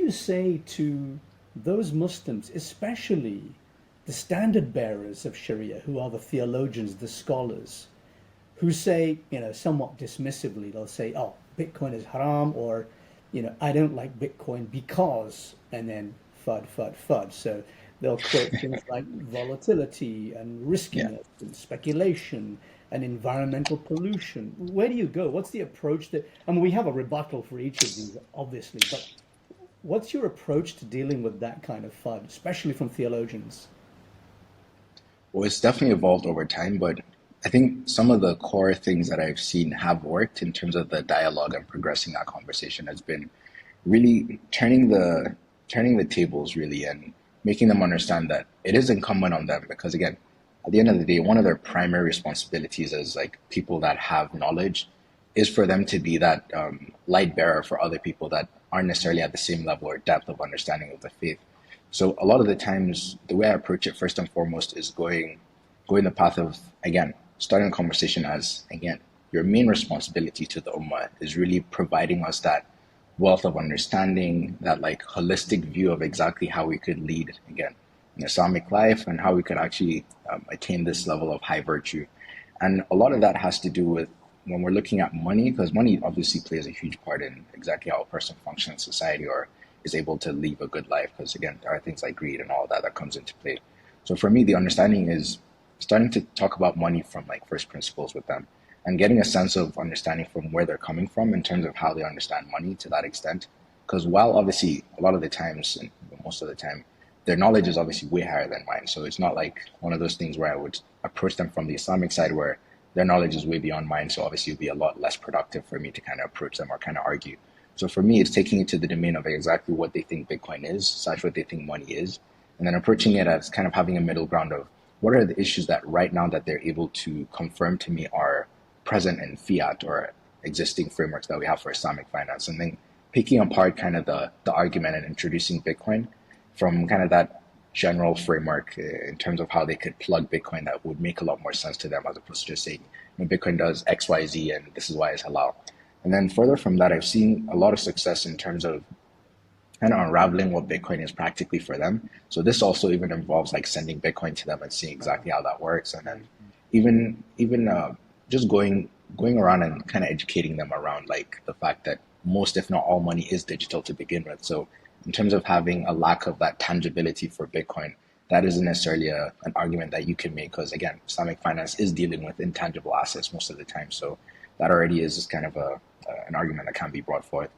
you say to those Muslims, especially the standard bearers of Sharia, who are the theologians, the scholars, who say, somewhat dismissively, they'll say, oh, Bitcoin is haram, or, I don't like Bitcoin because, and then FUD, FUD, FUD. So they'll quote things like volatility and Yeah. riskiness and speculation and environmental pollution. Where do you go? What's the approach that, I mean, we have a rebuttal for each of these, obviously, but what's your approach to dealing with that kind of FUD, especially from theologians? Well, it's definitely evolved over time, but I think some of the core things that I've seen have worked in terms of the dialogue and progressing that conversation has been really turning the tables really and making them understand that it is incumbent on them because again, at the end of the day, one of their primary responsibilities as like people that have knowledge is for them to be that light bearer for other people that aren't necessarily at the same level or depth of understanding of the faith. So a lot of the times, the way I approach it first and foremost is going the path of again starting a conversation as again your main responsibility to the ummah is really providing us that wealth of understanding, that like holistic view of exactly how we could lead again an Islamic life and how we could actually attain this level of high virtue. And a lot of that has to do with when we're looking at money, because money obviously plays a huge part in exactly how a person functions in society or is able to live a good life. Because again, there are things like greed and all that that comes into play. So for me, the understanding is starting to talk about money from like first principles with them and getting a sense of understanding from where they're coming from in terms of how they understand money to that extent. Because while obviously a lot of the times, and most of the time, their knowledge is obviously way higher than mine. So it's not like one of those things where I would approach them from the Islamic side where their knowledge is way beyond mine. So obviously it'd be a lot less productive for me to kind of approach them or kind of argue. So for me, it's taking it to the domain of exactly what they think Bitcoin is, such what they think money is, and then approaching it as kind of having a middle ground of what are the issues that right now that they're able to confirm to me are present in fiat or existing frameworks that we have for Islamic finance, and then picking apart kind of the argument and introducing Bitcoin from kind of that general framework in terms of how they could plug Bitcoin that would make a lot more sense to them as opposed to just saying, Bitcoin does X, Y, Z, and this is why it's halal. And then further from that, I've seen a lot of success in terms of kind of unraveling what Bitcoin is practically for them. So this also even involves like sending Bitcoin to them and seeing exactly how that works, and then even just going around and kind of educating them around like the fact that most, if not all, money is digital to begin with. So in terms of having a lack of that tangibility for Bitcoin, that isn't necessarily an argument that you can make because again, Islamic finance is dealing with intangible assets most of the time. So that already is just kind of an argument that can be brought forth.